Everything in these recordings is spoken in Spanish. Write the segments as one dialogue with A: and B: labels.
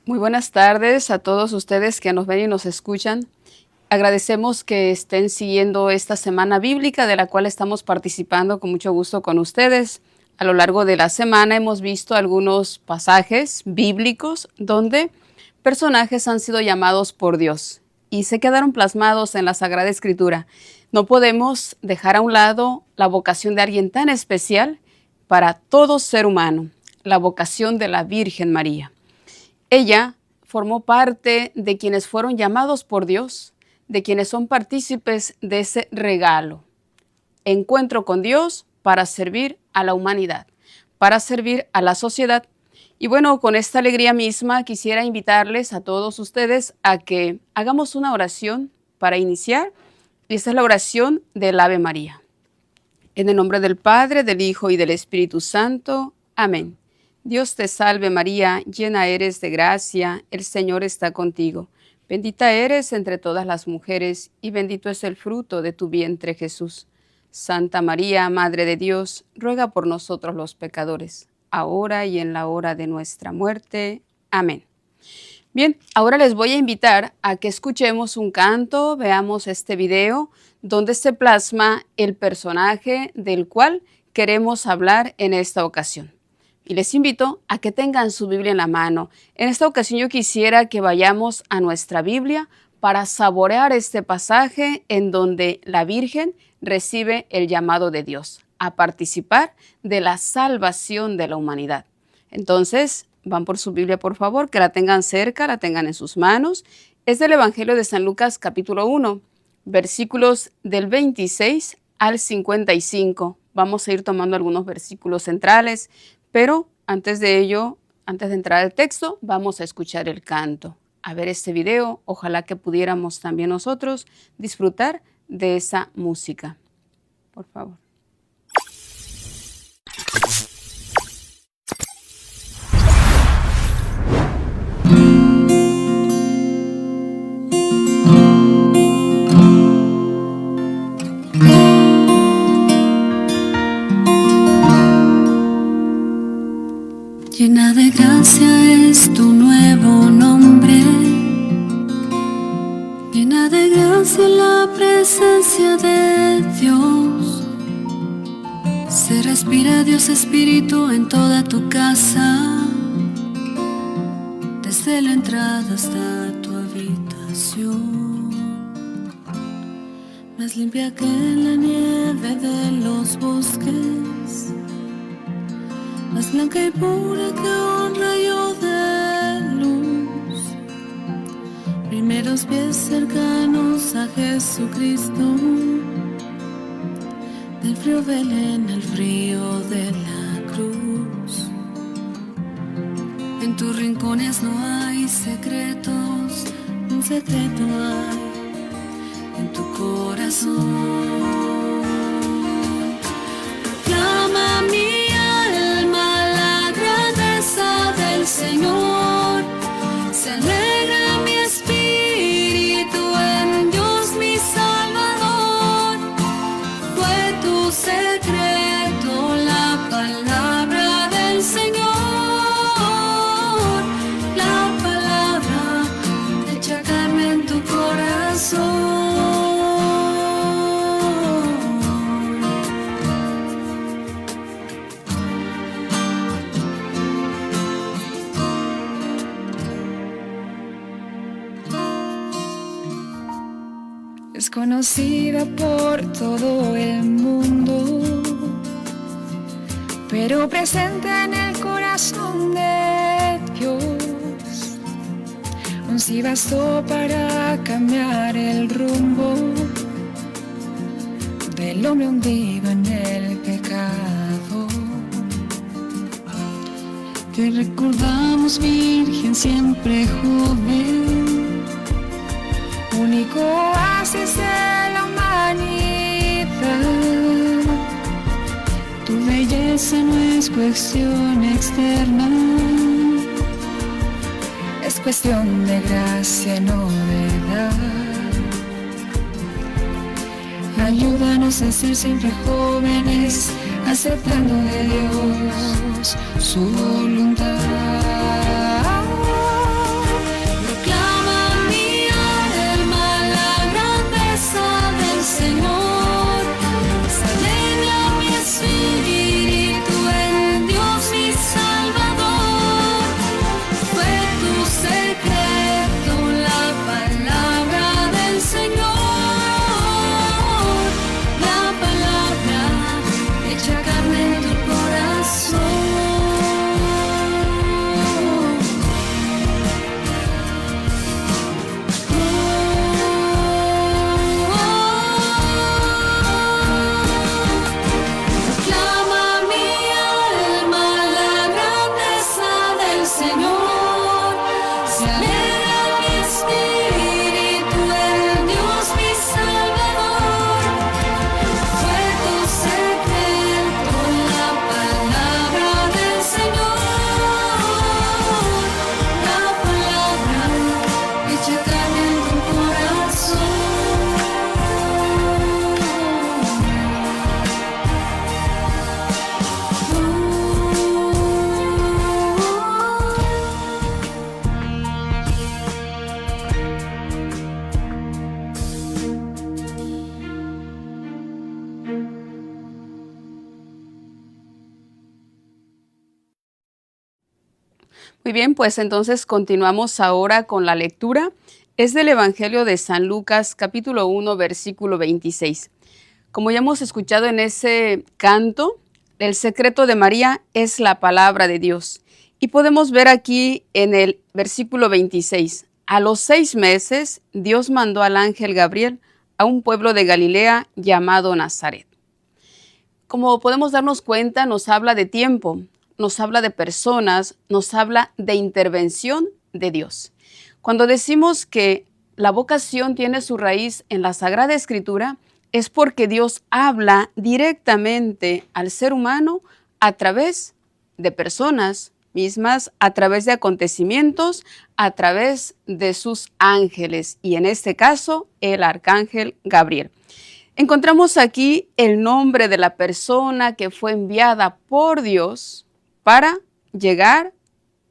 A: Muy buenas tardes a todos ustedes que nos ven y nos escuchan. Agradecemos que estén siguiendo esta semana bíblica de la cual estamos participando con mucho gusto con ustedes. A lo largo de la semana hemos visto algunos pasajes bíblicos donde personajes han sido llamados por Dios y se quedaron plasmados en la Sagrada Escritura. No podemos dejar a un lado la vocación de alguien tan especial para todo ser humano, la vocación de la Virgen María. Ella formó parte de quienes fueron llamados por Dios, de quienes son partícipes de ese regalo. Encuentro con Dios para servir a la humanidad, para servir a la sociedad. Y bueno, con esta alegría misma quisiera invitarles a todos ustedes a que hagamos una oración para iniciar. Y esta es la oración del Ave María. En el nombre del Padre, del Hijo y del Espíritu Santo. Amén. Dios te salve María, llena eres de gracia, el Señor está contigo. Bendita eres entre todas las mujeres y bendito es el fruto de tu vientre Jesús. Santa María, Madre de Dios, ruega por nosotros los pecadores, ahora y en la hora de nuestra muerte. Amén. Bien, ahora les voy a invitar a que escuchemos un canto, veamos este video donde se plasma el personaje del cual queremos hablar en esta ocasión. Y les invito a que tengan su Biblia en la mano. En esta ocasión yo quisiera que vayamos a nuestra Biblia para saborear este pasaje en donde la Virgen recibe el llamado de Dios a participar de la salvación de la humanidad. Entonces, van por su Biblia, por favor, que la tengan cerca, la tengan en sus manos. Es del Evangelio de San Lucas, capítulo 1, versículos del 26 al 55. Vamos a ir tomando algunos versículos centrales, pero antes de ello, antes de entrar al texto, vamos a escuchar el canto. A ver este video, ojalá que pudiéramos también nosotros disfrutar de esa música. Por favor.
B: Llena de gracia es tu nuevo nombre, llena de gracia la presencia de Dios. Se respira Dios Espíritu en toda tu casa, desde la entrada hasta tu habitación. Más limpia que la nieve de los bosques, más blanca y pura que un rayo de luz. Primeros pies cercanos a Jesucristo, del frío Belén al frío de la cruz. En tus rincones no hay secretos, un secreto hay en tu corazón. Proclama mi del Señor, se alegra mi espíritu en Dios mi Salvador. Fue tu secreto la palabra del Señor, la palabra hecha carne en tu corazón. Es conocida por todo el mundo, pero presente en el corazón de Dios. Un sí bastó para cambiar el rumbo del hombre hundido en el pecado. Te recordamos, Virgen, siempre joven, único oasis de la humanidad. Tu belleza es cuestión externa, es cuestión de gracia, no de edad. Ayúdanos a ser siempre jóvenes, aceptando de Dios su voluntad. Proclama mi alma la grandeza del Señor, se alegra mi espíritu en Dios mi Salvador. Fue tu secreto la palabra del Señor, la palabra hecha carne en tu corazón. Proclama mi alma la grandeza del Señor, se alegra mi espíritu en Dios mi Salvador. Fue tu secreto la palabra del Señor, la palabra hecha carne en tu corazón.
A: Muy bien, pues entonces continuamos ahora con la lectura. Es del Evangelio de San Lucas, capítulo 1, versículo 26. Como ya hemos escuchado en ese canto, el secreto de María es la palabra de Dios. Y podemos ver aquí en el versículo 26, a los 6 meses, Dios mandó al ángel Gabriel a un pueblo de Galilea llamado Nazaret. Como podemos darnos cuenta, nos habla de tiempo, nos habla de personas, nos habla de intervención de Dios. Cuando decimos que la vocación tiene su raíz en la Sagrada Escritura, es porque Dios habla directamente al ser humano a través de personas mismas, a través de acontecimientos, a través de sus ángeles, y en este caso, el arcángel Gabriel. Encontramos aquí el nombre de la persona que fue enviada por Dios para llegar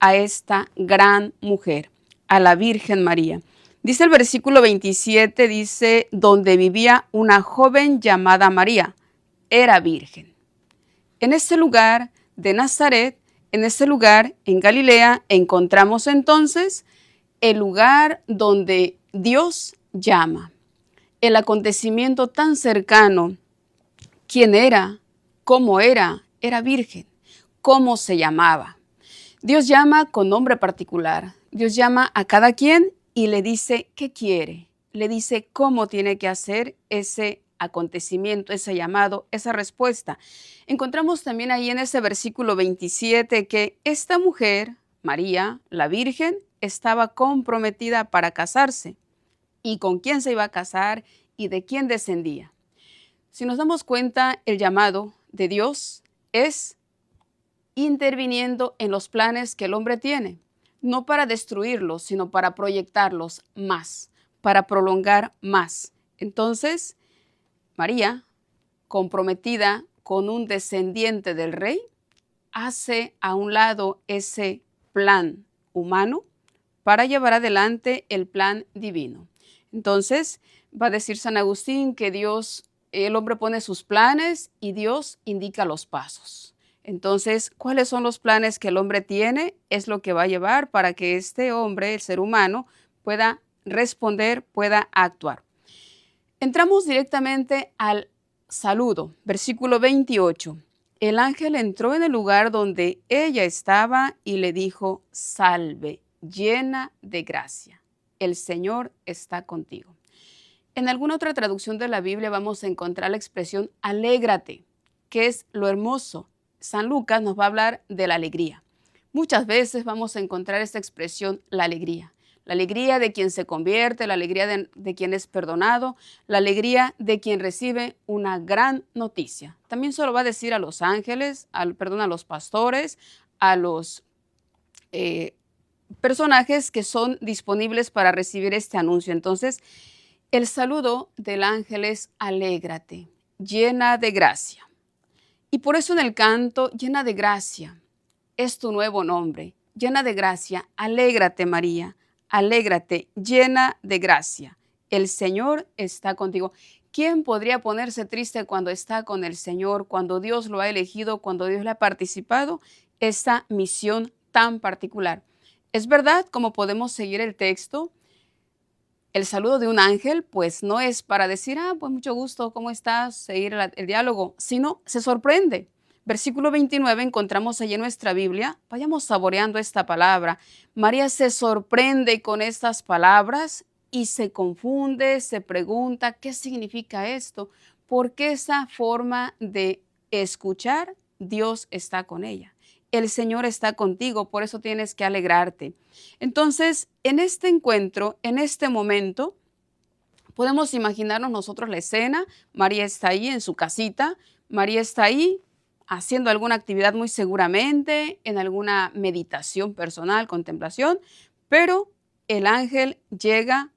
A: a esta gran mujer, a la Virgen María. Dice el versículo 27, dice, donde vivía una joven llamada María, era virgen. En este lugar de Nazaret, en este lugar en Galilea, encontramos entonces el lugar donde Dios llama. El acontecimiento tan cercano, ¿quién era? ¿Cómo era? Era virgen. ¿Cómo se llamaba? Dios llama con nombre particular. Dios llama a cada quien y le dice qué quiere. Le dice cómo tiene que hacer ese acontecimiento, ese llamado, esa respuesta. Encontramos también ahí en ese versículo 27 que esta mujer, María, la Virgen, estaba comprometida para casarse. ¿Y con quién se iba a casar y de quién descendía? Si nos damos cuenta, el llamado de Dios es interviniendo en los planes que el hombre tiene, no para destruirlos, sino para proyectarlos más, para prolongar más. Entonces, María, comprometida con un descendiente del rey, hace a un lado ese plan humano para llevar adelante el plan divino. Entonces, va a decir San Agustín que Dios, el hombre pone sus planes y Dios indica los pasos. Entonces, ¿cuáles son los planes que el hombre tiene? Es lo que va a llevar para que este hombre, el ser humano, pueda responder, pueda actuar. Entramos directamente al saludo, versículo 28. El ángel entró en el lugar donde ella estaba y le dijo, salve, llena de gracia, el Señor está contigo. En alguna otra traducción de la Biblia vamos a encontrar la expresión alégrate, que es lo hermoso. San Lucas nos va a hablar de la alegría. Muchas veces vamos a encontrar esta expresión, la alegría. La alegría de quien se convierte, la alegría de quien es perdonado, la alegría de quien recibe una gran noticia. También se lo va a decir a los ángeles, a los pastores, a los personajes que son disponibles para recibir este anuncio. Entonces, el saludo del ángel es alégrate, llena de gracia. Y por eso en el canto, llena de gracia, es tu nuevo nombre. Llena de gracia, alégrate María, alégrate, llena de gracia. El Señor está contigo. ¿Quién podría ponerse triste cuando está con el Señor, cuando Dios lo ha elegido, cuando Dios le ha participado esta misión tan particular? Es verdad, como podemos seguir el texto, el saludo de un ángel, pues no es para decir, pues mucho gusto, ¿cómo estás? Seguir el diálogo, sino se sorprende. Versículo 29 encontramos allí en nuestra Biblia, vayamos saboreando esta palabra. María se sorprende con estas palabras y se confunde, se pregunta, ¿qué significa esto? ¿Por qué esa forma de escuchar? Dios está con ella. El Señor está contigo, por eso tienes que alegrarte. Entonces, en este encuentro, en este momento, podemos imaginarnos nosotros la escena. María está ahí en su casita, María está ahí haciendo alguna actividad muy seguramente, en alguna meditación personal, contemplación, pero el ángel llega,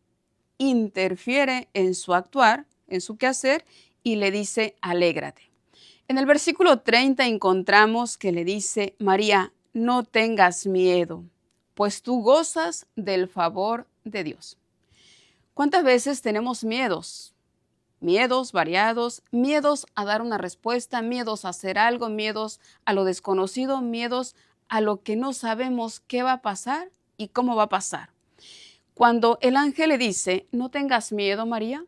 A: interfiere en su actuar, en su quehacer y le dice, alégrate. En el versículo 30 encontramos que le dice, María, no tengas miedo, pues tú gozas del favor de Dios. ¿Cuántas veces tenemos miedos? Miedos variados, miedos a dar una respuesta, miedos a hacer algo, miedos a lo desconocido, miedos a lo que no sabemos qué va a pasar y cómo va a pasar. Cuando el ángel le dice, no tengas miedo, María,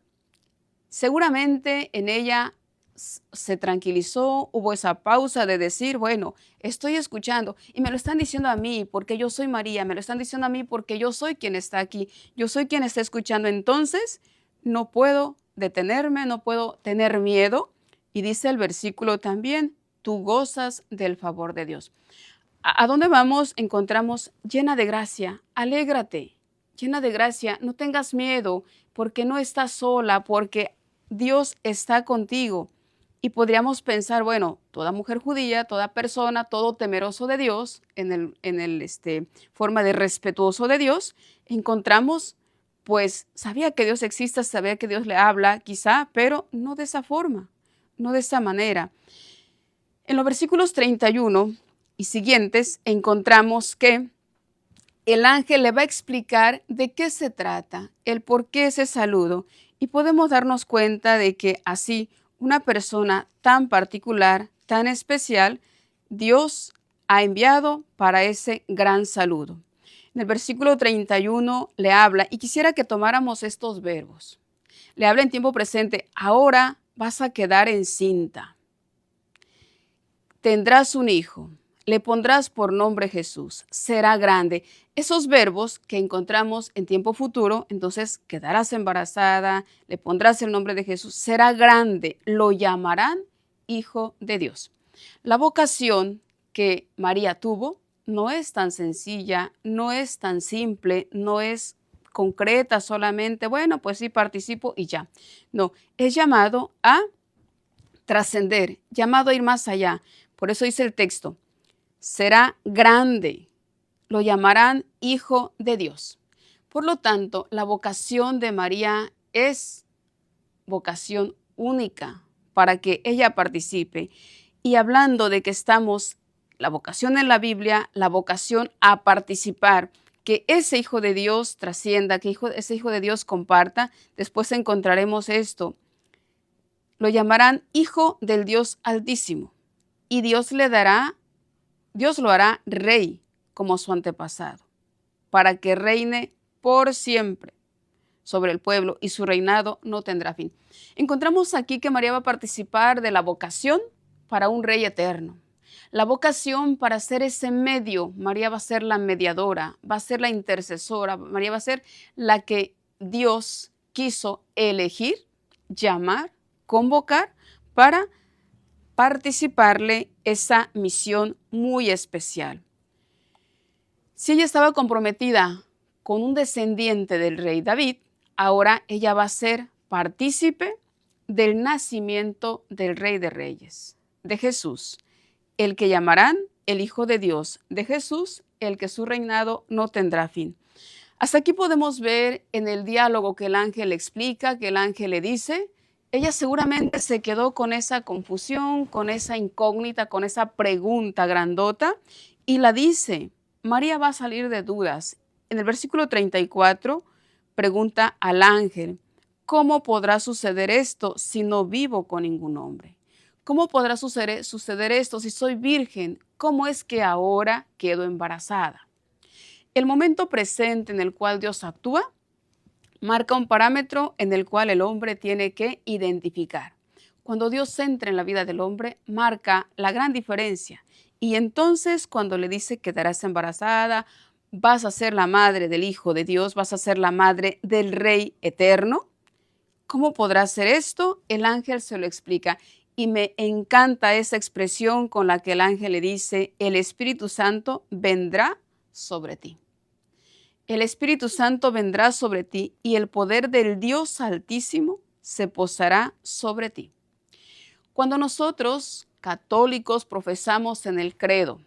A: seguramente en ella se tranquilizó, hubo esa pausa de decir, bueno, estoy escuchando y me lo están diciendo a mí porque yo soy María, me lo están diciendo a mí porque yo soy quien está aquí, yo soy quien está escuchando, entonces no puedo detenerme, no puedo tener miedo. Y dice el versículo también, tú gozas del favor de Dios. ¿A dónde vamos? Encontramos llena de gracia, alégrate, llena de gracia, no tengas miedo porque no estás sola, porque Dios está contigo. Y podríamos pensar, bueno, toda mujer judía, toda persona, todo temeroso de Dios, en el forma de respetuoso de Dios, encontramos, pues sabía que Dios existe, sabía que Dios le habla, quizá, pero no de esa forma, no de esa manera. En los versículos 31 y siguientes encontramos que el ángel le va a explicar de qué se trata, el por qué ese saludo, y podemos darnos cuenta de que así, una persona tan particular, tan especial, Dios ha enviado para ese gran saludo. En el versículo 31 le habla, y quisiera que tomáramos estos verbos. Le habla en tiempo presente, ahora vas a quedar encinta. Tendrás un hijo, le pondrás por nombre Jesús, será grande. Esos verbos que encontramos en tiempo futuro, entonces quedarás embarazada, le pondrás el nombre de Jesús, será grande, lo llamarán Hijo de Dios. La vocación que María tuvo no es tan sencilla, no es tan simple, no es concreta solamente, bueno, pues sí participo y ya. No, es llamado a trascender, llamado a ir más allá. Por eso dice el texto, será grande, lo llamarán Hijo de Dios. Por lo tanto, la vocación de María es vocación única para que ella participe. Y hablando de que estamos, la vocación en la Biblia, la vocación a participar, que ese Hijo de Dios trascienda, que ese Hijo de Dios comparta, después encontraremos esto. Lo llamarán Hijo del Dios Altísimo y Dios lo hará rey como su antepasado, para que reine por siempre sobre el pueblo y su reinado no tendrá fin. Encontramos aquí que María va a participar de la vocación para un rey eterno. La vocación para ser ese medio, María va a ser la mediadora, va a ser la intercesora, María va a ser la que Dios quiso elegir, llamar, convocar para participarle esa misión muy especial. Si ella estaba comprometida con un descendiente del rey David, ahora ella va a ser partícipe del nacimiento del Rey de Reyes, de Jesús, el que llamarán el Hijo de Dios, de Jesús, el que su reinado no tendrá fin. Hasta aquí podemos ver en el diálogo que el ángel explica, que el ángel le dice, ella seguramente se quedó con esa confusión, con esa incógnita, con esa pregunta grandota y la dice. María va a salir de dudas. En el versículo 34 pregunta al ángel, ¿cómo podrá suceder esto si no vivo con ningún hombre? ¿Cómo podrá suceder esto si soy virgen? ¿Cómo es que ahora quedo embarazada? El momento presente en el cual Dios actúa marca un parámetro en el cual el hombre tiene que identificar. Cuando Dios entra en la vida del hombre, marca la gran diferencia. Y entonces cuando le dice quedarás embarazada, vas a ser la madre del Hijo de Dios, vas a ser la madre del Rey eterno. ¿Cómo podrá ser esto? El ángel se lo explica. Y me encanta esa expresión con la que el ángel le dice, el Espíritu Santo vendrá sobre ti. El Espíritu Santo vendrá sobre ti y el poder del Dios Altísimo se posará sobre ti. Cuando nosotros, católicos, profesamos en el credo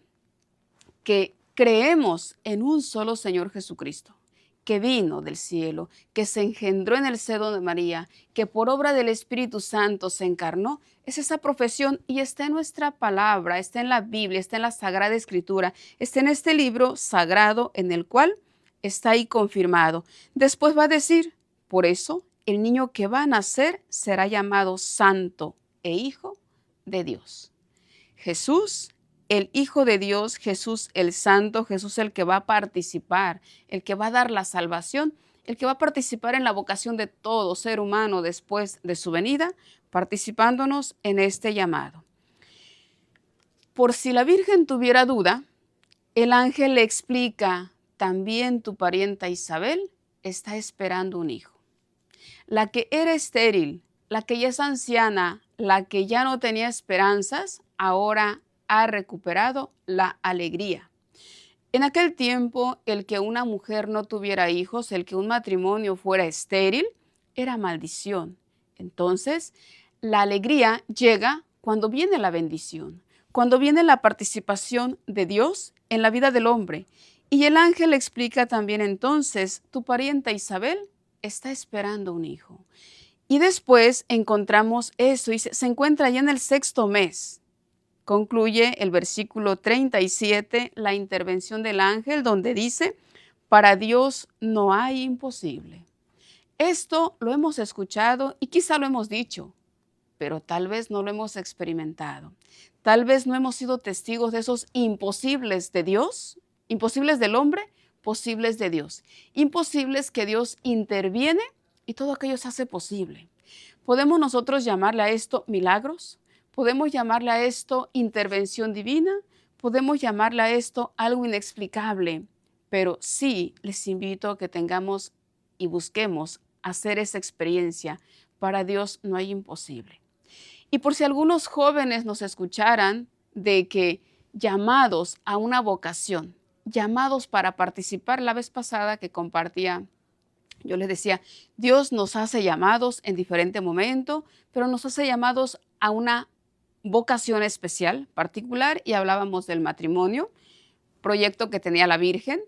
A: que creemos en un solo Señor Jesucristo, que vino del cielo, que se engendró en el seno de María, que por obra del Espíritu Santo se encarnó, es esa profesión y está en nuestra palabra, está en la Biblia, está en la Sagrada Escritura, está en este libro sagrado en el cual está ahí confirmado. Después va a decir, por eso el niño que va a nacer será llamado Santo e Hijo de Dios. Jesús, el Hijo de Dios, Jesús el Santo, Jesús el que va a participar, el que va a dar la salvación, el que va a participar en la vocación de todo ser humano después de su venida, participándonos en este llamado. Por si la Virgen tuviera duda, el ángel le explica, también tu parienta Isabel está esperando un hijo. La que era estéril, la que ya es anciana, la que ya no tenía esperanzas, ahora ha recuperado la alegría. En aquel tiempo, el que una mujer no tuviera hijos, el que un matrimonio fuera estéril, era maldición. Entonces, la alegría llega cuando viene la bendición, cuando viene la participación de Dios en la vida del hombre. Y el ángel explica también entonces, tu parienta Isabel está esperando un hijo. Y después encontramos eso y se encuentra ya en el 6º mes. Concluye el versículo 37, la intervención del ángel, donde dice, para Dios no hay imposible. Esto lo hemos escuchado y quizá lo hemos dicho, pero tal vez no lo hemos experimentado. Tal vez no hemos sido testigos de esos imposibles de Dios, imposibles del hombre, posibles de Dios. Imposibles que Dios interviene y todo aquello se hace posible. ¿Podemos nosotros llamarle a esto milagros? ¿Podemos llamarle a esto intervención divina? ¿Podemos llamarle a esto algo inexplicable? Pero sí les invito a que tengamos y busquemos hacer esa experiencia. Para Dios no hay imposible. Y por si algunos jóvenes nos escucharan de que llamados a una vocación, llamados para participar, la vez pasada que compartía, yo les decía, Dios nos hace llamados en diferente momento, pero nos hace llamados a una vocación especial, particular, y hablábamos del matrimonio, proyecto que tenía la Virgen.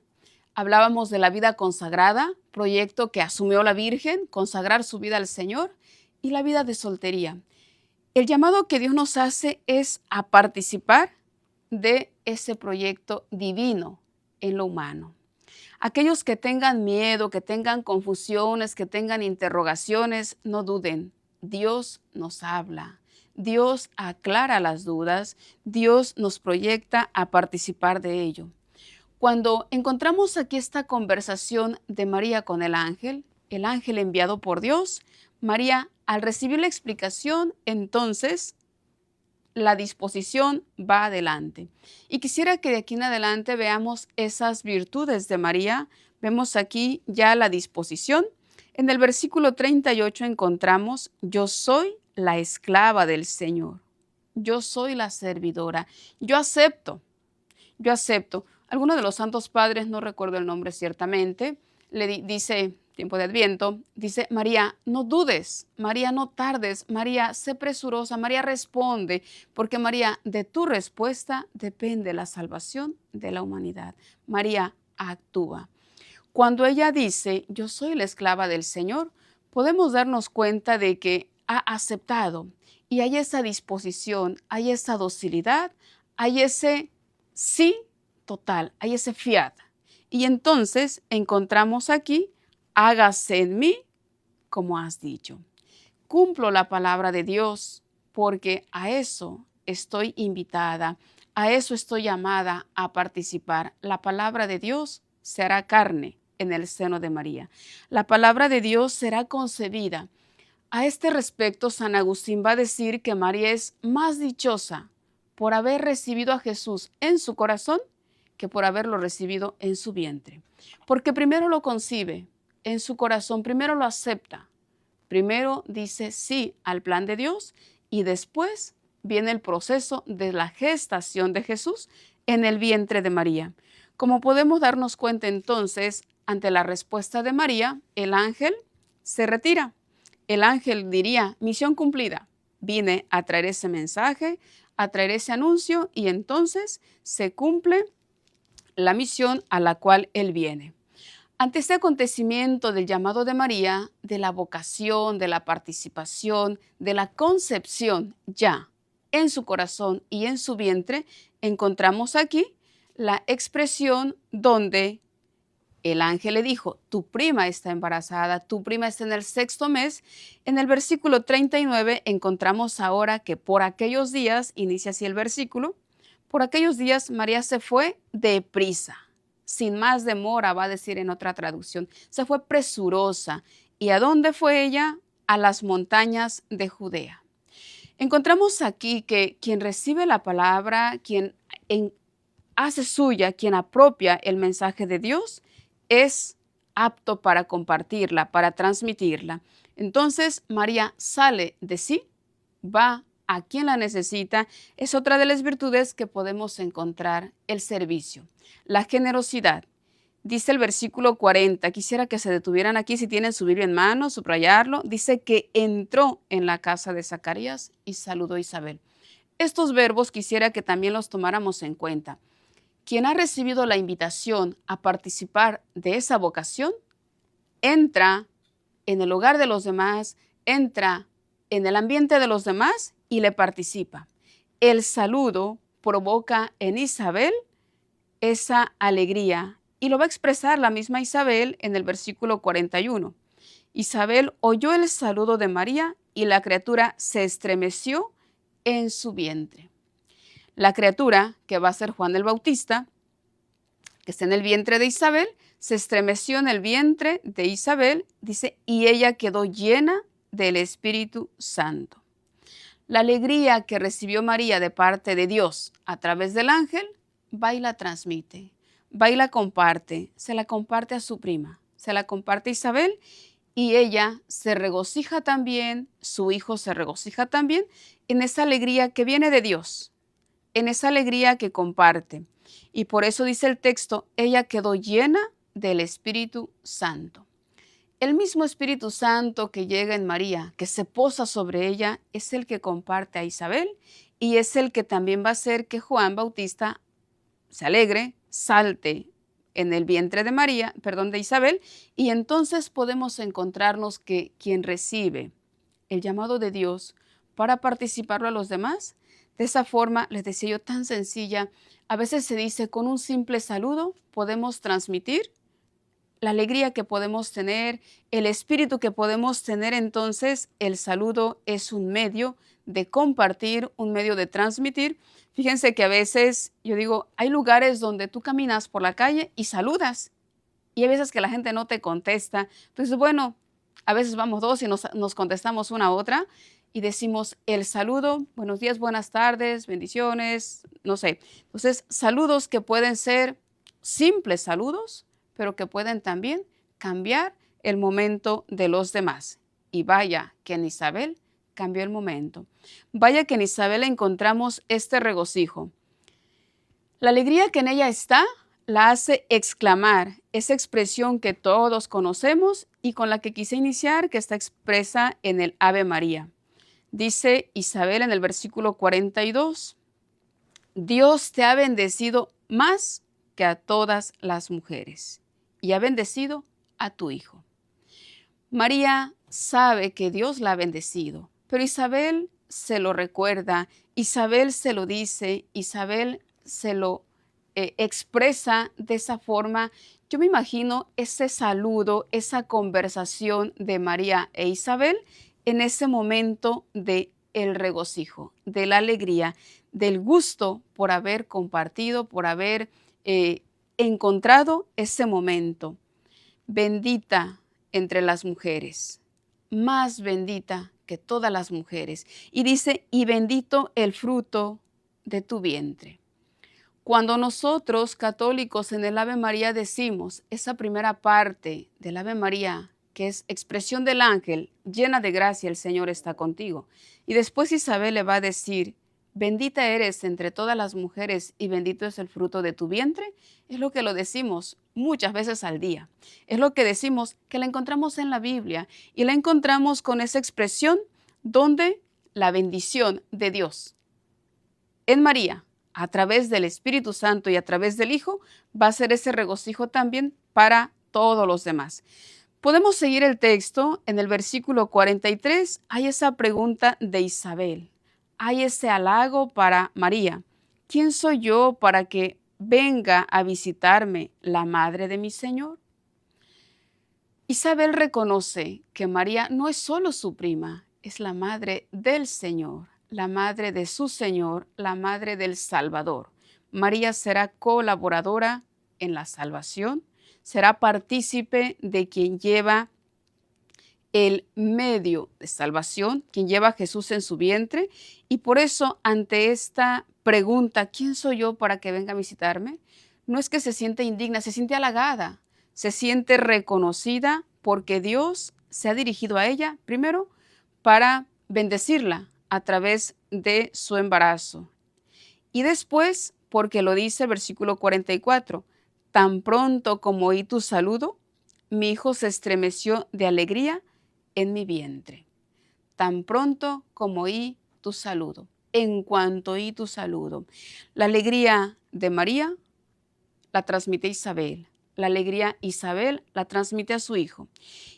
A: Hablábamos de la vida consagrada, proyecto que asumió la Virgen, consagrar su vida al Señor, y la vida de soltería. El llamado que Dios nos hace es a participar de ese proyecto divino en lo humano. Aquellos que tengan miedo, que tengan confusiones, que tengan interrogaciones, no duden. Dios nos habla, Dios aclara las dudas, Dios nos proyecta a participar de ello. Cuando encontramos aquí esta conversación de María con el ángel enviado por Dios, María, al recibir la explicación, entonces la disposición va adelante. Y quisiera que de aquí en adelante veamos esas virtudes de María. Vemos aquí ya la disposición. En el versículo 38 encontramos, yo soy la esclava del Señor. Yo soy la servidora. Yo acepto. Algunos de los santos padres, no recuerdo el nombre ciertamente, dice, tiempo de Adviento, dice, María, no dudes, María, no tardes, María, sé presurosa, María, responde, porque María, de tu respuesta depende la salvación de la humanidad. María, actúa. Cuando ella dice, yo soy la esclava del Señor, podemos darnos cuenta de que ha aceptado y hay esa disposición, hay esa docilidad, hay ese sí total, hay ese fiat. Y entonces encontramos aquí, hágase en mí como has dicho. Cumplo la palabra de Dios porque a eso estoy invitada, a eso estoy llamada a participar. La palabra de Dios se hará carne en el seno de María. La palabra de Dios será concebida. A este respecto, San Agustín va a decir que María es más dichosa por haber recibido a Jesús en su corazón que por haberlo recibido en su vientre. Porque primero lo concibe en su corazón, primero lo acepta, primero dice sí al plan de Dios y después viene el proceso de la gestación de Jesús en el vientre de María. Como podemos darnos cuenta entonces, ante la respuesta de María, el ángel se retira. El ángel diría, misión cumplida, vine a traer ese mensaje, a traer ese anuncio y entonces se cumple la misión a la cual él viene. Ante este acontecimiento del llamado de María, de la vocación, de la participación, de la concepción ya en su corazón y en su vientre, encontramos aquí la expresión donde el ángel le dijo, tu prima está embarazada, tu prima está en el 6º mes. En el versículo 39 encontramos ahora que por aquellos días, inicia así el versículo, por aquellos días María se fue deprisa, sin más demora, va a decir en otra traducción, se fue presurosa. ¿Y a dónde fue ella? A las montañas de Judea. Encontramos aquí que quien recibe la palabra, quien hace suya, quien apropia el mensaje de Dios, es apto para compartirla, para transmitirla. Entonces María sale de sí, va a quien la necesita. Es otra de las virtudes que podemos encontrar, el servicio, la generosidad. Dice el versículo 40, quisiera que se detuvieran aquí si tienen su Biblia en mano, subrayarlo. Dice que entró en la casa de Zacarías y saludó a Isabel. Estos verbos quisiera que también los tomáramos en cuenta. Quien ha recibido la invitación a participar de esa vocación, entra en el hogar de los demás, entra en el ambiente de los demás y le participa. El saludo provoca en Isabel esa alegría y lo va a expresar la misma Isabel en el versículo 41. Isabel oyó el saludo de María y la criatura se estremeció en su vientre. La criatura, que va a ser Juan el Bautista, que está en el vientre de Isabel, se estremeció en el vientre de Isabel, dice, y ella quedó llena del Espíritu Santo. La alegría que recibió María de parte de Dios a través del ángel, va y la transmite, va y la comparte, se la comparte a su prima, se la comparte a Isabel y ella se regocija también, su hijo se regocija también en esa alegría que viene de Dios, en esa alegría que comparte. Y por eso dice el texto, ella quedó llena del Espíritu Santo. El mismo Espíritu Santo que llega en María, que se posa sobre ella, es el que comparte a Isabel y es el que también va a hacer que Juan Bautista se alegre, salte en el vientre de María, de Isabel, y entonces podemos encontrarnos que quien recibe el llamado de Dios para participarlo a los demás, de esa forma, les decía yo, tan sencilla, a veces se dice con un simple saludo podemos transmitir la alegría que podemos tener, el espíritu que podemos tener. Entonces el saludo es un medio de compartir, un medio de transmitir. Fíjense que a veces, yo digo, hay lugares donde tú caminas por la calle y saludas y hay veces que la gente no te contesta. Entonces, bueno, a veces vamos dos y nos contestamos una a otra y decimos el saludo, buenos días, buenas tardes, bendiciones, no sé. Entonces, saludos que pueden ser simples saludos, pero que pueden también cambiar el momento de los demás. Y vaya que en Isabel cambió el momento. Vaya que en Isabel encontramos este regocijo. La alegría que en ella está la hace exclamar, esa expresión que todos conocemos y con la que quise iniciar, que está expresa en el Ave María. Dice Isabel en el versículo 42, Dios te ha bendecido más que a todas las mujeres y ha bendecido a tu Hijo. María sabe que Dios la ha bendecido, pero Isabel se lo recuerda, Isabel se lo dice, Isabel se lo expresa de esa forma. Yo me imagino ese saludo, esa conversación de María e Isabel en ese momento de el regocijo, de la alegría, del gusto por haber compartido, por haber encontrado ese momento. Bendita entre las mujeres, más bendita que todas las mujeres. Y dice, y bendito el fruto de tu vientre. Cuando nosotros, católicos, en el Ave María decimos esa primera parte del Ave María, que es expresión del ángel, llena de gracia, el Señor está contigo. Y después Isabel le va a decir, bendita eres entre todas las mujeres y bendito es el fruto de tu vientre. Es lo que lo decimos muchas veces al día. Es lo que decimos que la encontramos en la Biblia y la encontramos con esa expresión donde la bendición de Dios en María, a través del Espíritu Santo y a través del Hijo, va a ser ese regocijo también para todos los demás. Podemos seguir el texto. En el versículo 43 hay esa pregunta de Isabel. Hay ese halago para María. ¿Quién soy yo para que venga a visitarme la madre de mi Señor? Isabel reconoce que María no es solo su prima, es la madre del Señor, la madre de su Señor, la madre del Salvador. María será colaboradora en la salvación, será partícipe de quien lleva el medio de salvación, quien lleva a Jesús en su vientre, y por eso ante esta pregunta, ¿quién soy yo para que venga a visitarme? No es que se siente indigna, se siente halagada, se siente reconocida porque Dios se ha dirigido a ella, primero, para bendecirla a través de su embarazo. Y después, porque lo dice el versículo 44, tan pronto como oí tu saludo, mi hijo se estremeció de alegría en mi vientre. Tan pronto como oí tu saludo, en cuanto oí tu saludo. La alegría de María la transmite Isabel. La alegría Isabel la transmite a su hijo.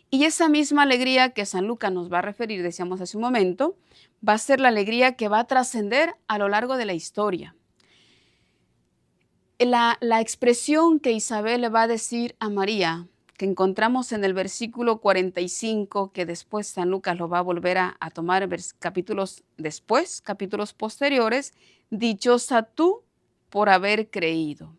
A: Y esa misma alegría que San Lucas nos va a referir, decíamos hace un momento, va a ser la alegría que va a trascender a lo largo de la historia. La expresión que Isabel le va a decir a María, que encontramos en el versículo 45, que después San Lucas lo va a volver a tomar capítulos después, capítulos posteriores, dichosa tú por haber creído,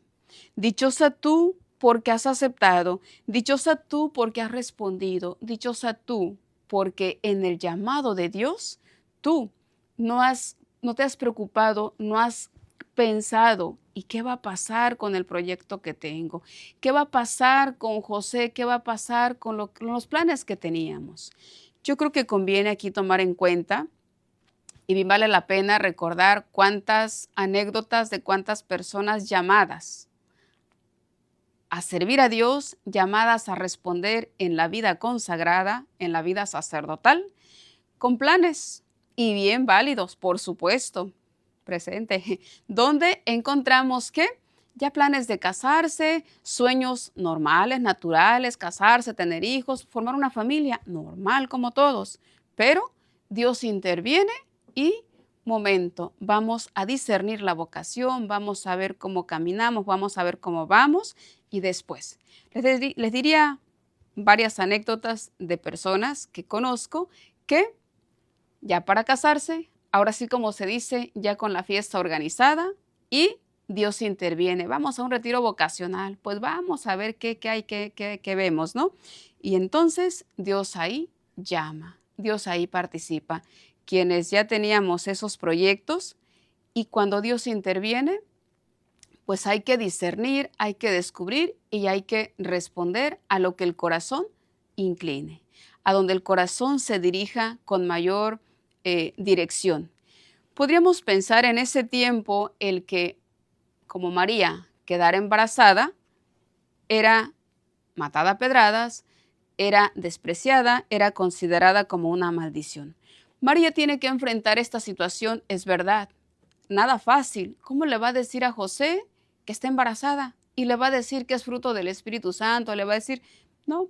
A: dichosa tú porque has aceptado, dichosa tú porque has respondido, dichosa tú porque en el llamado de Dios tú no te has preocupado, no has pensado, ¿y qué va a pasar con el proyecto que tengo? ¿Qué va a pasar con José? ¿Qué va a pasar con los planes que teníamos? Yo creo que conviene aquí tomar en cuenta y bien vale la pena recordar cuántas anécdotas de cuántas personas llamadas a servir a Dios, llamadas a responder en la vida consagrada, en la vida sacerdotal, con planes y bien válidos, por supuesto, presente, donde encontramos que ya planes de casarse, sueños normales, naturales, casarse, tener hijos, formar una familia normal como todos, pero Dios interviene y momento, vamos a discernir la vocación, vamos a ver cómo caminamos, vamos a ver cómo vamos y después. Les diría varias anécdotas de personas que conozco que ya para casarse, ahora sí como se dice, ya con la fiesta organizada y Dios interviene. Vamos a un retiro vocacional, pues vamos a ver qué hay, qué vemos, ¿no? Y entonces Dios ahí llama, Dios ahí participa. Quienes ya teníamos esos proyectos y cuando Dios interviene, pues hay que discernir, hay que descubrir y hay que responder a lo que el corazón incline, a donde el corazón se dirija con mayor dirección. Podríamos pensar en ese tiempo el que, como María, quedara embarazada, era matada a pedradas, era despreciada, era considerada como una maldición. María tiene que enfrentar esta situación, es verdad, nada fácil. ¿Cómo le va a decir a José que está embarazada? Y le va a decir que es fruto del Espíritu Santo, le va a decir, no,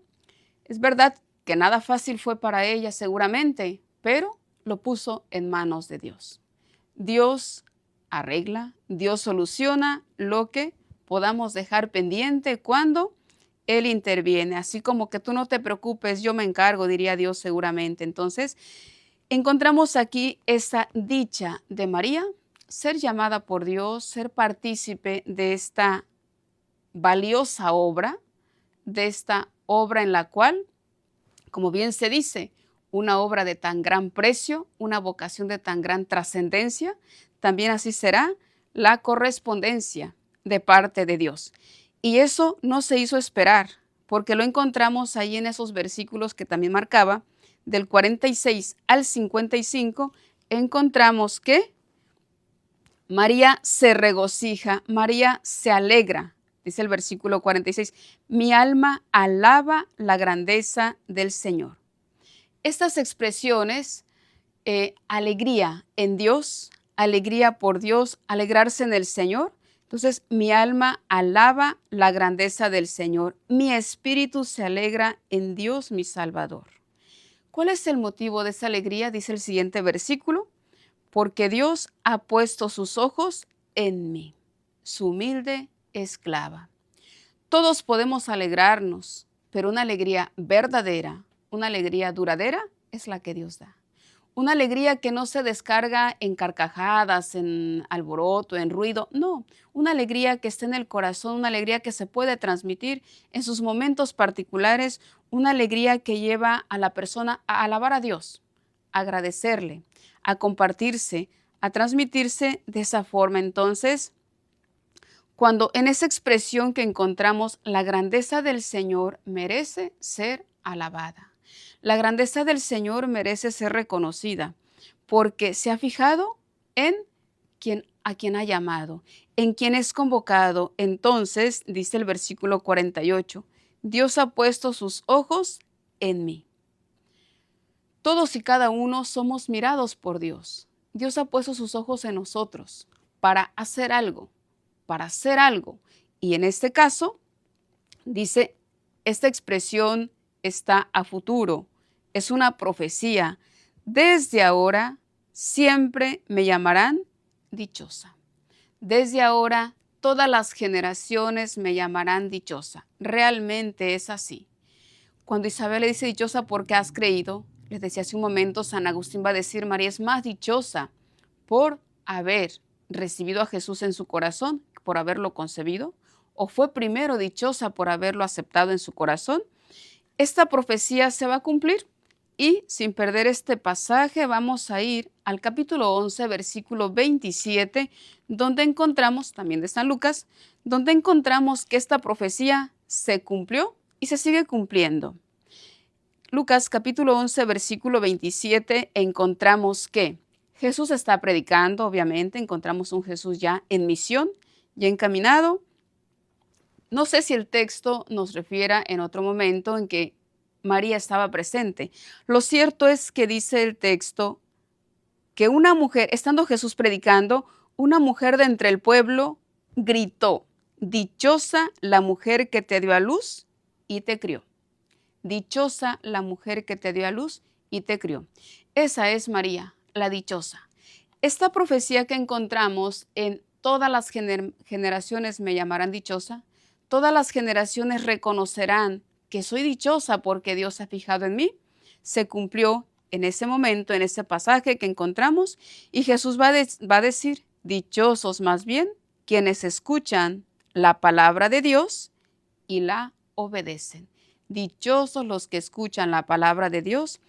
A: es verdad que nada fácil fue para ella seguramente, pero lo puso en manos de Dios. Dios arregla, Dios soluciona lo que podamos dejar pendiente cuando Él interviene. Así como que tú no te preocupes, yo me encargo, diría Dios seguramente. Entonces, encontramos aquí esa dicha de María, ser llamada por Dios, ser partícipe de esta valiosa obra, de esta obra en la cual, como bien se dice, una obra de tan gran precio, una vocación de tan gran trascendencia, también así será la correspondencia de parte de Dios. Y eso no se hizo esperar, porque lo encontramos ahí en esos versículos que también marcaba, del 46 al 55, encontramos que María se regocija, María se alegra. Dice el versículo 46, mi alma alaba la grandeza del Señor. Estas expresiones, alegría en Dios, alegría por Dios, alegrarse en el Señor. Entonces, mi alma alaba la grandeza del Señor. Mi espíritu se alegra en Dios, mi Salvador. ¿Cuál es el motivo de esa alegría? Dice el siguiente versículo. Porque Dios ha puesto sus ojos en mí, su humilde esclava. Todos podemos alegrarnos, pero una alegría verdadera, una alegría duradera es la que Dios da. Una alegría que no se descarga en carcajadas, en alboroto, en ruido. No, una alegría que está en el corazón, una alegría que se puede transmitir en sus momentos particulares, una alegría que lleva a la persona a alabar a Dios, a agradecerle, a compartirse, a transmitirse de esa forma. Entonces, cuando en esa expresión que encontramos, la grandeza del Señor merece ser alabada. La grandeza del Señor merece ser reconocida porque se ha fijado en a quien ha llamado, en quien es convocado. Entonces, dice el versículo 48, Dios ha puesto sus ojos en mí. Todos y cada uno somos mirados por Dios. Dios ha puesto sus ojos en nosotros para hacer algo, para hacer algo. Y en este caso, dice, esta expresión está a futuro, es una profecía. Desde ahora siempre me llamarán dichosa. Desde ahora todas las generaciones me llamarán dichosa. Realmente es así. Cuando Isabel le dice dichosa porque has creído, les decía hace un momento, San Agustín va a decir, María es más dichosa por haber recibido a Jesús en su corazón, por haberlo concebido, o fue primero dichosa por haberlo aceptado en su corazón. Esta profecía se va a cumplir y sin perder este pasaje vamos a ir al capítulo 11, versículo 27, donde encontramos, también de San Lucas, donde encontramos que esta profecía se cumplió y se sigue cumpliendo. Lucas capítulo 11, versículo 27, encontramos que Jesús está predicando, obviamente, encontramos un Jesús ya en misión, ya encaminado. No sé si el texto nos refiera en otro momento en que María estaba presente. Lo cierto es que dice el texto que una mujer, estando Jesús predicando, una mujer de entre el pueblo gritó, dichosa la mujer que te dio a luz y te crió. Dichosa la mujer que te dio a luz y te crió. Esa es María, la dichosa. Esta profecía que encontramos en todas las generaciones me llamarán dichosa, todas las generaciones reconocerán que soy dichosa porque Dios se ha fijado en mí, se cumplió en ese momento, en ese pasaje que encontramos, y Jesús va a decir, dichosos más bien quienes escuchan la palabra de Dios y la obedecen. Dichosos los que escuchan la palabra de Dios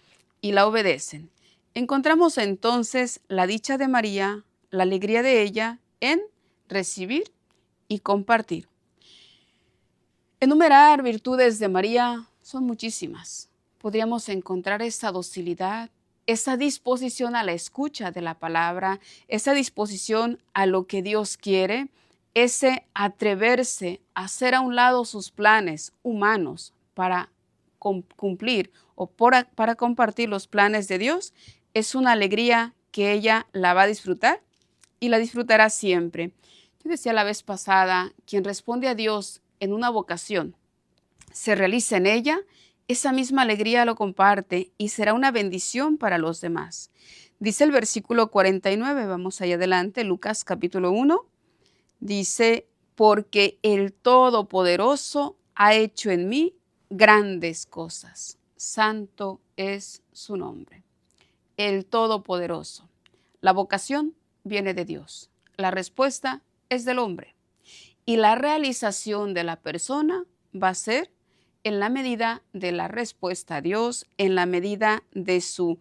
A: y la obedecen. Encontramos entonces la dicha de María, la alegría de ella en recibir y compartir. Enumerar virtudes de María son muchísimas. Podríamos encontrar esa docilidad, esa disposición a la escucha de la palabra, esa disposición a lo que Dios quiere, ese atreverse a hacer a un lado sus planes humanos para cumplir o para compartir los planes de Dios, es una alegría que ella la va a disfrutar y la disfrutará siempre. Yo decía la vez pasada, quien responde a Dios en una vocación, se realiza en ella, esa misma alegría lo comparte y será una bendición para los demás. Dice el versículo 49, vamos allá adelante, Lucas capítulo 1, dice, porque el Todopoderoso ha hecho en mí grandes cosas. Santo es su nombre. El Todopoderoso. La vocación viene de Dios. La respuesta es del hombre. Y la realización de la persona va a ser en la medida de la respuesta a Dios, en la medida de su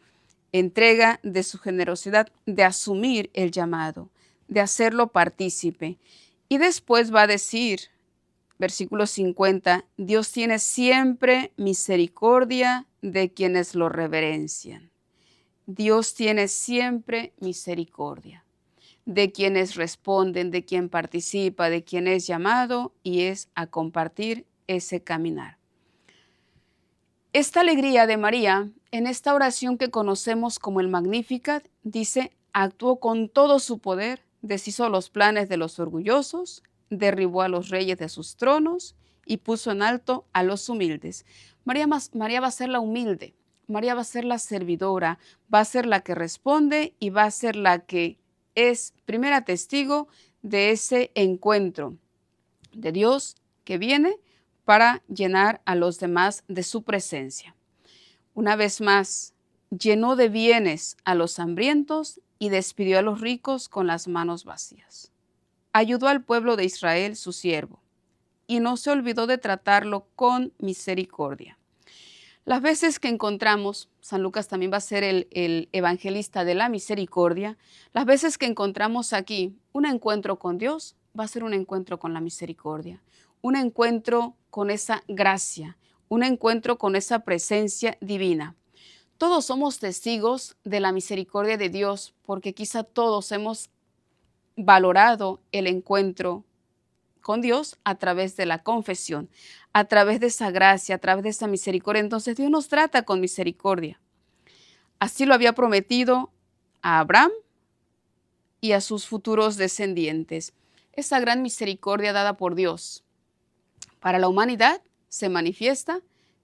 A: entrega, de su generosidad, de asumir el llamado, de hacerlo partícipe. Y después va a decir, versículo 50, Dios tiene siempre misericordia de quienes lo reverencian. Dios tiene siempre misericordia de quienes responden, de quien participa, de quien es llamado y es a compartir ese caminar. Esta alegría de María, en esta oración que conocemos como el Magnificat, dice, actuó con todo su poder, deshizo los planes de los orgullosos, derribó a los reyes de sus tronos y puso en alto a los humildes. María va a ser la humilde, María va a ser la servidora, va a ser la que responde y va a ser la que es primera testigo de ese encuentro de Dios que viene para llenar a los demás de su presencia. Una vez más, llenó de bienes a los hambrientos y despidió a los ricos con las manos vacías. Ayudó al pueblo de Israel, su siervo, y no se olvidó de tratarlo con misericordia. Las veces que encontramos, San Lucas también va a ser el evangelista de la misericordia, las veces que encontramos aquí un encuentro con Dios, va a ser un encuentro con la misericordia, un encuentro con esa gracia, un encuentro con esa presencia divina. Todos somos testigos de la misericordia de Dios porque quizá todos hemos valorado el encuentro con Dios a través de la confesión, a través de esa gracia, a través de esa misericordia. Entonces Dios nos trata con misericordia. Así lo había prometido a Abraham y a sus futuros descendientes. Esa gran misericordia dada por Dios para la humanidad se manifiesta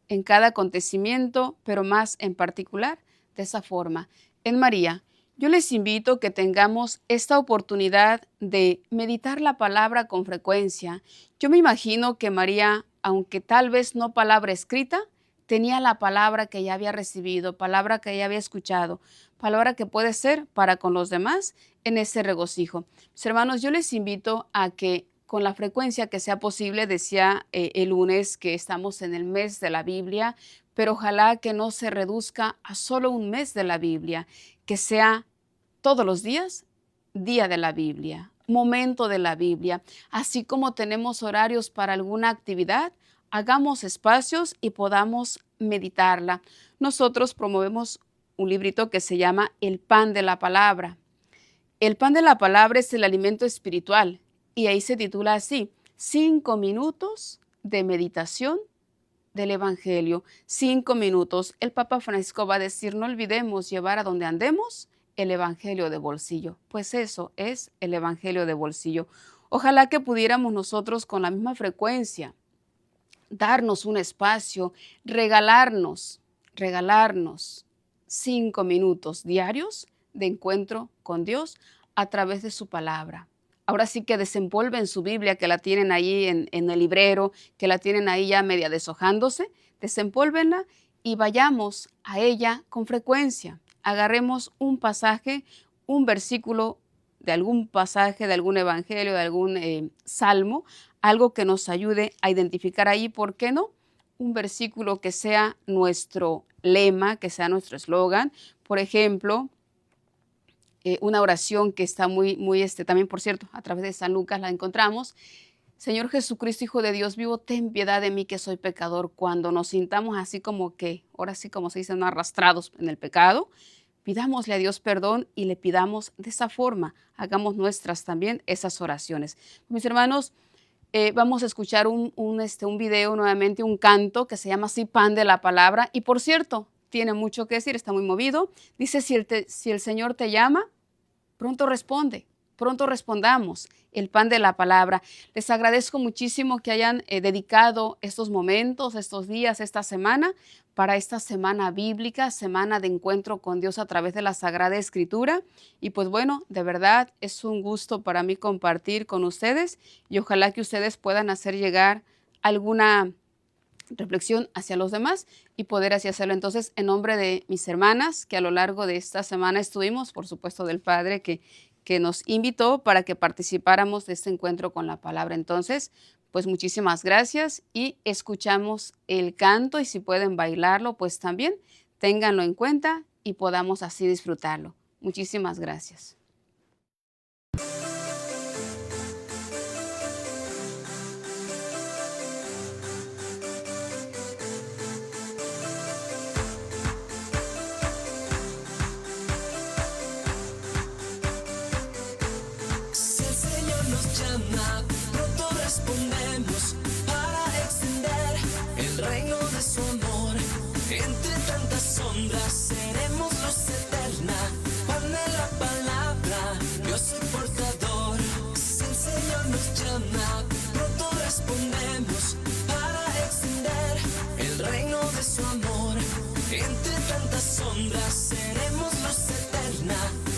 A: en cada acontecimiento, pero más en particular de esa forma. En María, yo les invito a que tengamos esta oportunidad de meditar la palabra con frecuencia. Yo me imagino que María, aunque tal vez no palabra escrita, tenía la palabra que ella había recibido, palabra que ella había escuchado, palabra que puede ser para con los demás en ese regocijo. Mis hermanos, yo les invito a que con la frecuencia que sea posible, decía el lunes que estamos en el mes de la Biblia, pero ojalá que no se reduzca a solo un mes de la Biblia, que sea todos los días, día de la Biblia, momento de la Biblia. Así como tenemos horarios para alguna actividad, hagamos espacios y podamos meditarla. Nosotros promovemos un librito que se llama El Pan de la Palabra. El pan de la palabra es el alimento espiritual y ahí se titula así, 5 minutos de meditación del Evangelio. 5 minutos. El Papa Francisco va a decir, no olvidemos llevar a donde andemos el Evangelio de bolsillo. Pues eso es el Evangelio de bolsillo. Ojalá que pudiéramos nosotros con la misma frecuencia darnos un espacio, regalarnos 5 minutos diarios de encuentro con Dios a través de su palabra. Ahora sí que desempolven su Biblia, que la tienen ahí en el librero, que la tienen ahí ya media deshojándose, desempólvenla y vayamos a ella con frecuencia. Agarremos un pasaje, un versículo de algún pasaje, de algún evangelio, de algún salmo, algo que nos ayude a identificar ahí, ¿por qué no? Un versículo que sea nuestro lema, que sea nuestro eslogan. Por ejemplo, una oración que está muy también, por cierto, a través de San Lucas la encontramos. Señor Jesucristo, Hijo de Dios vivo, ten piedad de mí que soy pecador. Cuando nos sintamos así como que, ahora sí como se dice, no arrastrados en el pecado, pidámosle a Dios perdón y le pidamos de esa forma. Hagamos nuestras también esas oraciones. Mis hermanos, vamos a escuchar un video nuevamente, un canto que se llama así, Pan de la Palabra. Y por cierto, tiene mucho que decir, está muy movido. Dice, si el Señor te llama, pronto responde, pronto respondamos, el pan de la palabra. Les agradezco muchísimo que hayan dedicado estos momentos, estos días, esta semana, para esta semana bíblica, semana de encuentro con Dios a través de la Sagrada Escritura. Y pues bueno, de verdad es un gusto para mí compartir con ustedes y ojalá que ustedes puedan hacer llegar alguna reflexión hacia los demás y poder así hacerlo. Entonces, en nombre de mis hermanas, que a lo largo de esta semana estuvimos, por supuesto del Padre que nos invitó para que participáramos de este encuentro con la palabra. Entonces, pues muchísimas gracias y escuchamos el canto y si pueden bailarlo, pues también ténganlo en cuenta y podamos así disfrutarlo. Muchísimas gracias.
B: Pronto respondemos para extender el reino de su amor. Entre tantas sombras seremos luz eterna. Pan de la palabra, yo soy portador. Si el Señor nos llama, pronto respondemos para extender el reino de su amor. Entre tantas sombras seremos luz eterna.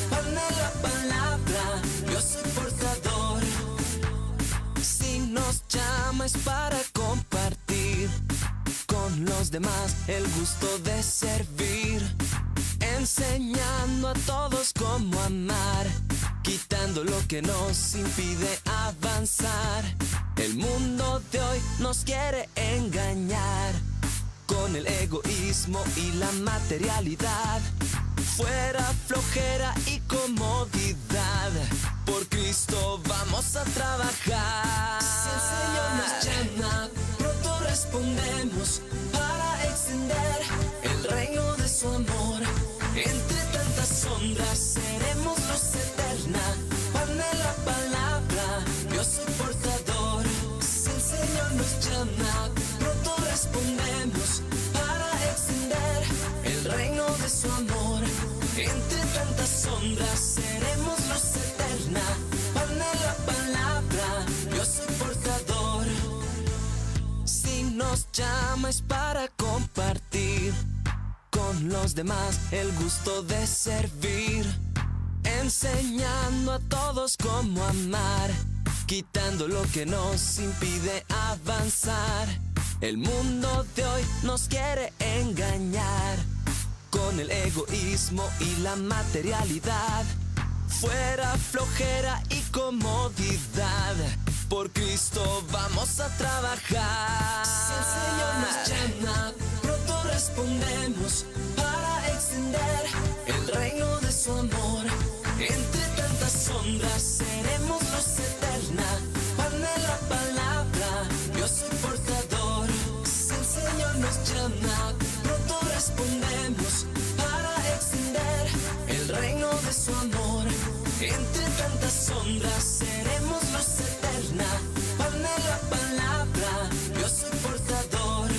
B: Pan de la palabra, yo soy portador. Nos llama es para compartir con los demás el gusto de servir, enseñando a todos cómo amar, quitando lo que nos impide avanzar. El mundo de hoy nos quiere engañar con el egoísmo y la materialidad. Fuera flojera y comodidad, por Cristo vamos a trabajar. Si el Señor nos llama, pronto respondemos para extender el reino de su amor. Entre tantas sombras seremos luz eterna. Pan de la palabra, yo soy portador. Si el Señor nos llama, pronto respondemos para extender el reino de su amor. Entre tantas sombras seremos luz eterna. Pan de la palabra, yo soy portador. Si nos llama es para compartir con los demás el gusto de servir, enseñando a todos cómo amar, quitando lo que nos impide avanzar. El mundo de hoy nos quiere engañar con el egoísmo y la materialidad. Fuera flojera y comodidad, por Cristo vamos a trabajar. Si el Señor nos llama, pronto respondemos para extender el reino de su amor. Entre tantas sombras seremos luz eterna. Pan de la palabra, yo soy portador. Si el Señor nos llama, pronto respondemos para extender el reino de su amor. Entre tantas sombras seremos luz eterna. Pan de la palabra, yo soy portador.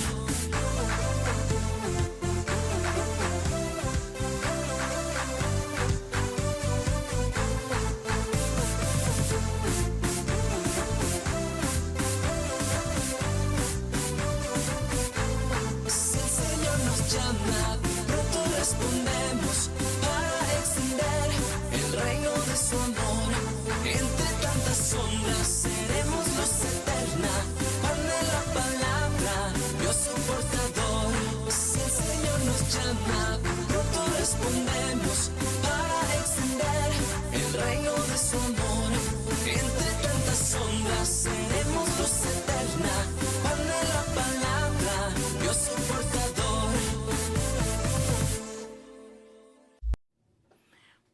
B: Si el Señor nos llama, pronto respondemos para extender el reino de su amor. Entre tantas sombras seremos luz eterna. Pan de la palabra, yo soy portador. Si el Señor nos llama, pronto respondemos para extender el reino de su amor. Entre tantas sombras seremos luz eterna. Pan de la palabra, yo soy portador.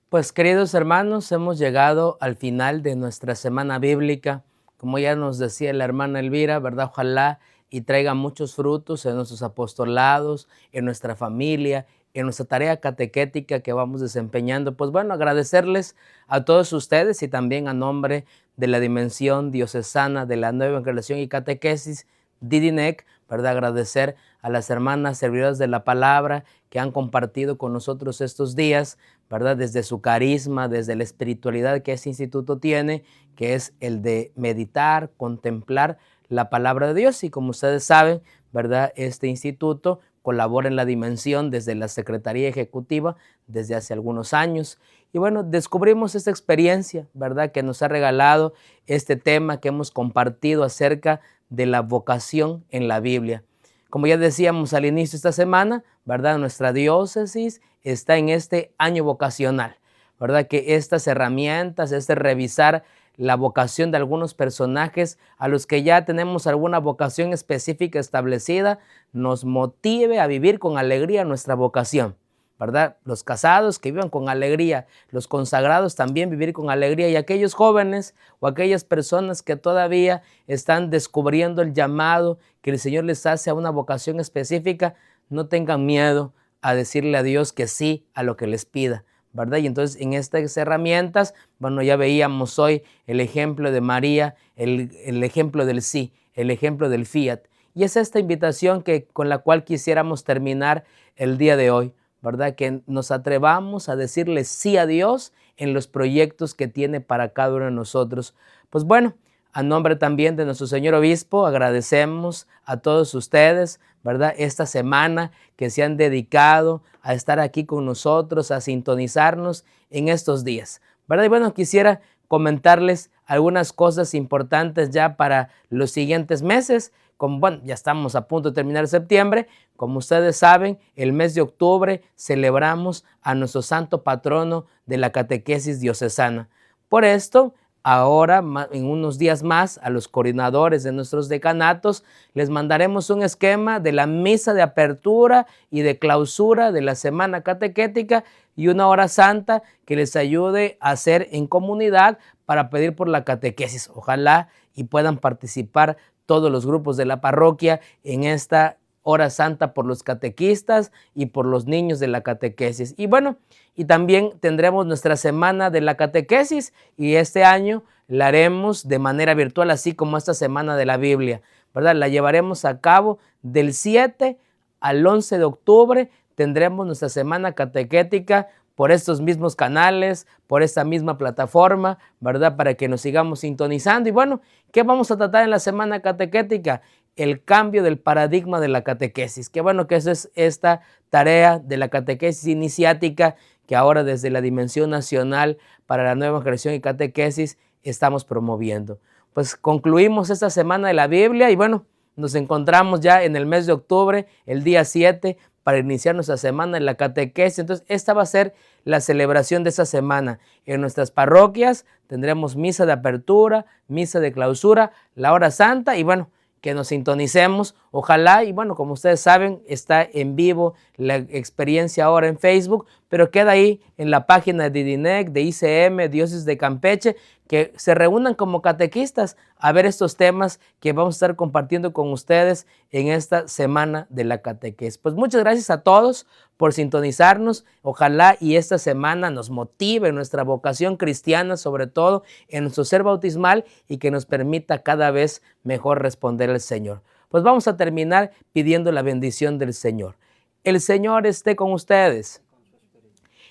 C: Pues queridos hermanos, hemos llegado al final de nuestra semana bíblica. Como ya nos decía la hermana Elvira, ¿verdad? Ojalá y traiga muchos frutos en nuestros apostolados, en nuestra familia, en nuestra tarea catequética que vamos desempeñando. Pues bueno, agradecerles a todos ustedes y también a nombre de la Dimensión Diocesana de la Nueva Evangelización y Catequesis, DIDINEC, ¿verdad? Agradecer a las hermanas servidoras de la palabra que han compartido con nosotros estos días, ¿verdad? Desde su carisma, desde la espiritualidad que este instituto tiene, que es el de meditar, contemplar la palabra de Dios. Y como ustedes saben, ¿verdad? Este instituto colabora en la Dimensión desde la Secretaría Ejecutiva desde hace algunos años. Y bueno, descubrimos esta experiencia, ¿verdad? Que nos ha regalado este tema que hemos compartido acerca de la vocación en la Biblia. Como ya decíamos al inicio de esta semana, ¿verdad? Nuestra diócesis está en este año vocacional, ¿verdad? Que estas herramientas, revisar la vocación de algunos personajes a los que ya tenemos alguna vocación específica establecida, nos motive a vivir con alegría nuestra vocación, ¿verdad? Los casados que vivan con alegría, los consagrados también vivir con alegría, y aquellos jóvenes o aquellas personas que todavía están descubriendo el llamado que el Señor les hace a una vocación específica, no tengan miedo a decirle a Dios que sí a lo que les pida, ¿verdad? Y entonces en estas herramientas, bueno, ya veíamos hoy el ejemplo de María, el ejemplo del sí, el ejemplo del fiat. Y es esta invitación con la cual quisiéramos terminar el día de hoy, ¿verdad? Que nos atrevamos a decirle sí a Dios en los proyectos que tiene para cada uno de nosotros. Pues bueno, a nombre también de nuestro señor obispo, agradecemos a todos ustedes, ¿verdad? Esta semana que se han dedicado a estar aquí con nosotros, a sintonizarnos en estos días, ¿verdad? Y bueno, quisiera comentarles algunas cosas importantes ya para los siguientes meses. Como, bueno, ya estamos a punto de terminar septiembre. Como ustedes saben, el mes de octubre celebramos a nuestro santo patrono de la catequesis diocesana. Por esto, ahora, en unos días más, a los coordinadores de nuestros decanatos les mandaremos un esquema de la misa de apertura y de clausura de la semana catequética y una hora santa que les ayude a hacer en comunidad para pedir por la catequesis. Ojalá y puedan participar todos los grupos de la parroquia en esta hora santa por los catequistas y por los niños de la catequesis. Y bueno, y también tendremos nuestra semana de la catequesis, y este año la haremos de manera virtual, así como esta semana de la Biblia, ¿verdad? La llevaremos a cabo del 7 al 11 de octubre, tendremos nuestra semana catequética por estos mismos canales, por esta misma plataforma, ¿verdad? Para que nos sigamos sintonizando. Y bueno, ¿qué vamos a tratar en la semana catequética? El cambio del paradigma de la catequesis. Qué bueno que eso es esta tarea de la catequesis iniciática que ahora desde la Dimensión Nacional para la Nueva Evangelización y Catequesis estamos promoviendo. Pues concluimos esta semana de la Biblia y bueno, nos encontramos ya en el mes de octubre, el día 7, para iniciar nuestra semana en la catequesis. Entonces, esta va a ser la celebración de esa semana. En nuestras parroquias tendremos misa de apertura, misa de clausura, la hora santa y bueno, que nos sintonicemos, ojalá, y bueno, como ustedes saben, está en vivo la experiencia ahora en Facebook, pero queda ahí en la página de DIDINEC, de ICM, Diócesis de Campeche, que se reúnan como catequistas a ver estos temas que vamos a estar compartiendo con ustedes en esta semana de la catequesis. Pues muchas gracias a todos por sintonizarnos, ojalá y esta semana nos motive nuestra vocación cristiana, sobre todo en nuestro ser bautismal, y que nos permita cada vez mejor responder al Señor. Pues vamos a terminar pidiendo la bendición del Señor. El Señor esté con ustedes.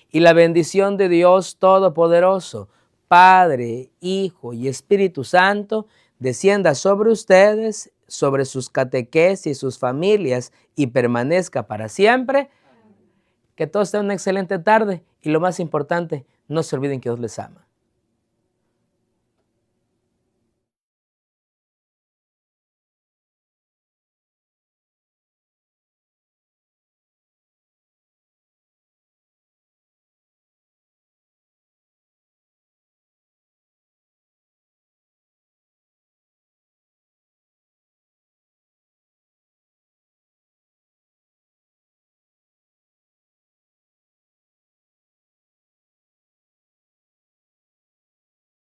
C: Y la bendición de Dios Todopoderoso, Padre, Hijo y Espíritu Santo, descienda sobre ustedes, sobre sus catequesis y sus familias, y permanezca para siempre. Que todos tengan una excelente tarde y lo más importante, no se olviden que Dios les ama.